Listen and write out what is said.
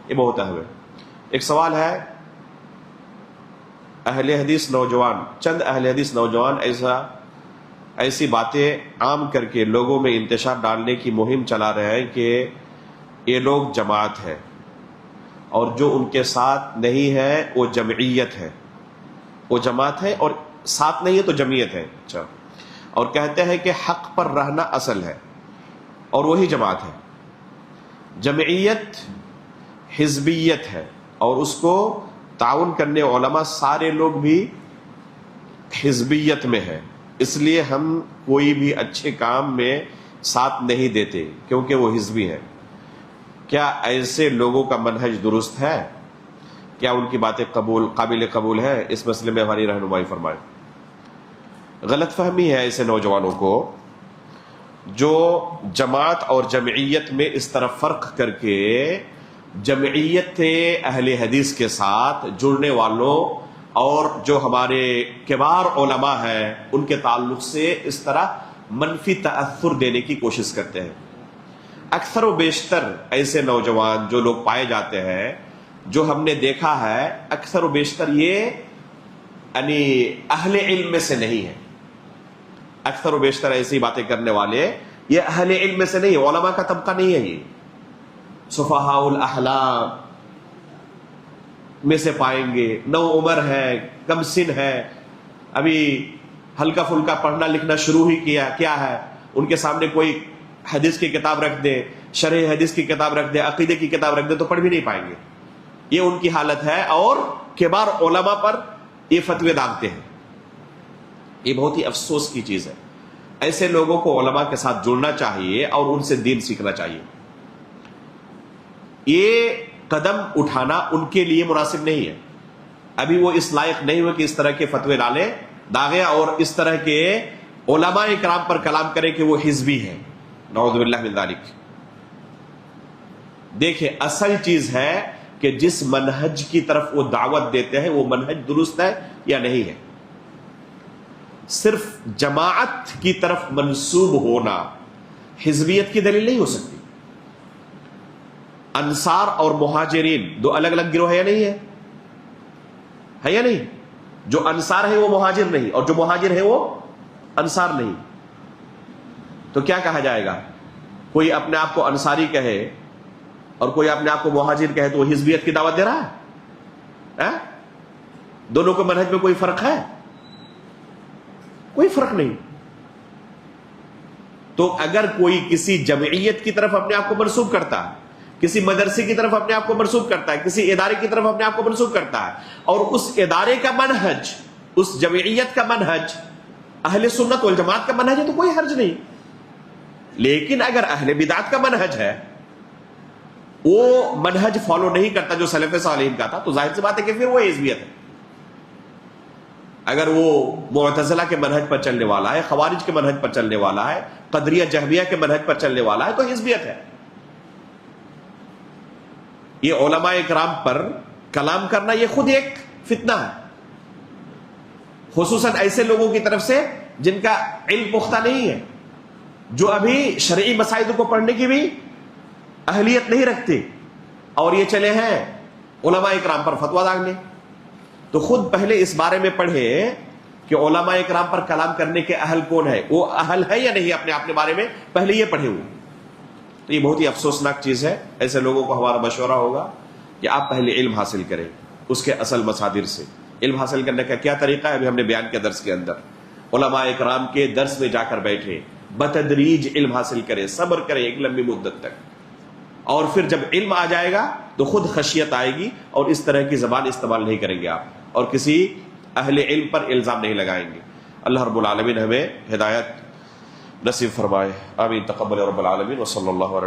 یہ بہت اہم ہے۔ ایک سوال ہے، اہل حدیث نوجوان، چند اہل حدیث نوجوان ایسی باتیں عام کر کے لوگوں میں انتشار ڈالنے کی مہم چلا رہے ہیں کہ یہ لوگ جماعت ہے، اور جو ان کے ساتھ نہیں ہے وہ جمعیت ہے، وہ جماعت ہے اور ساتھ نہیں ہے تو جمعیت ہے۔ اچھا، اور کہتے ہیں کہ حق پر رہنا اصل ہے اور وہی جماعت ہے۔ جمعیت حزبیت ہے، اور اس کو تعاون کرنے علماء سارے لوگ بھی حزبیت میں ہیں، اس لیے ہم کوئی بھی اچھے کام میں ساتھ نہیں دیتے کیونکہ وہ حزبی ہیں۔ کیا ایسے لوگوں کا منہج درست ہے؟ کیا ان کی باتیں قابل قبول ہے؟ اس مسئلے میں ہماری رہنمائی فرمائیں۔ غلط فہمی ہے ایسے نوجوانوں کو جو جماعت اور جمعیت میں اس طرح فرق کر کے جمعیت اہل حدیث کے ساتھ جڑنے والوں اور جو ہمارے کبار علماء ہیں ان کے تعلق سے اس طرح منفی تاثر دینے کی کوشش کرتے ہیں۔ اکثر و بیشتر ایسے نوجوان جو لوگ پائے جاتے ہیں، جو ہم نے دیکھا ہے، اکثر و بیشتر یہ یعنی اہل علم میں سے نہیں ہے۔ اکثر و بیشتر ایسی باتیں کرنے والے یہ اہل علم میں سے نہیں ہے، علماء کا طبقہ نہیں ہے، یہ سفہاء الاحلام میں سے پائیں گے، نو عمر ہے، کم سن ہے، ابھی ہلکا پھلکا پڑھنا لکھنا شروع ہی کیا ہے، ان کے سامنے کوئی حدیث کی کتاب رکھ دے، شرح حدیث کی کتاب رکھ دے، عقیدے کی کتاب رکھ دے تو پڑھ بھی نہیں پائیں گے۔ یہ ان کی حالت ہے، اور کبار علماء پر یہ فتوے داغتے ہیں۔ یہ بہت ہی افسوس کی چیز ہے۔ ایسے لوگوں کو علماء کے ساتھ جڑنا چاہیے اور ان سے دین سیکھنا چاہیے۔ یہ قدم اٹھانا ان کے لیے مناسب نہیں ہے، ابھی وہ اس لائق نہیں ہوئے کہ اس طرح کے فتوے ڈالیں، داغیں، اور اس طرح کے علماء کرام پر کلام کریں کہ وہ حزبی ہیں، نعوذ باللہ من ذالک۔ دیکھیں، اصل چیز ہے کہ جس منہج کی طرف وہ دعوت دیتے ہیں وہ منہج درست ہے یا نہیں ہے۔ صرف جماعت کی طرف منسوب ہونا حزبیت کی دلیل نہیں ہو سکتی۔ انصار اور مہاجرین دو الگ الگ گروہ ہے یا نہیں ہے یا نہیں؟ جو انصار ہے وہ مہاجر نہیں، اور جو مہاجر ہے وہ انصار نہیں، تو کیا کہا جائے گا؟ کوئی اپنے آپ کو انصاری کہے اور کوئی اپنے آپ کو مہاجر کہے تو وہ حزبیت کی دعوت دے رہا ہے؟ دونوں کے منہج میں کوئی فرق ہے؟ کوئی فرق نہیں۔ تو اگر کوئی کسی جمعیت کی طرف اپنے آپ کو منسوب کرتا ہے، کسی مدرسے کی طرف اپنے آپ کو منسوب کرتا ہے، کسی ادارے کی طرف اپنے آپ کو منسوب کرتا ہے، اور اس ادارے کا منہج، اس جمعیت کا منہج اہل سنت والجماعت کا منہج ہے تو کوئی حرج نہیں۔ لیکن اگر اہل بدعت کا منہج ہے، وہ منہج فالو نہیں کرتا جو سلف صالحین کا تھا، تو ظاہر سی بات ہے کہ پھر وہ حزبیت ہے۔ اگر وہ معتزلہ کے منہج پر چلنے والا ہے، خوارج کے منہج پر چلنے والا ہے، قدریہ جہمیہ کے منہج پر چلنے والا ہے تو حزبیت ہے۔ یہ علماء اکرام پر کلام کرنا یہ خود ایک فتنہ ہے، خصوصاً ایسے لوگوں کی طرف سے جن کا علم پختہ نہیں ہے، جو ابھی شرعی مسائل کو پڑھنے کی بھی اہلیت نہیں رکھتے، اور یہ چلے ہیں علماء اکرام پر فتویٰ داغنے۔ تو خود پہلے اس بارے میں پڑھے کہ علماء اکرام پر کلام کرنے کے اہل کون ہے، وہ اہل ہے یا نہیں اپنے آپ کے بارے میں، پہلے یہ پڑھے ہوئے۔ تو یہ بہت ہی افسوسناک چیز ہے۔ ایسے لوگوں کو ہمارا مشورہ ہوگا کہ آپ پہلے علم حاصل کریں اس کے اصل مصادر سے۔ علم حاصل کرنے کا کیا طریقہ ہے ابھی ہم نے بیان کیا درس کے اندر۔ علماء اکرام کے درس میں جا کر بیٹھے، بتدریج علم حاصل کریں، صبر کریں ایک لمبی مدت تک، اور پھر جب علم آ جائے گا تو خود خشیت آئے گی، اور اس طرح کی زبان استعمال نہیں کریں گے آپ، اور کسی اہل علم پر الزام نہیں لگائیں گے۔ اللہ رب العالمین ہمیں ہدایت نصیب فرمائے، آمین، تقبل رب العالمین، وصلی اللہ علیہ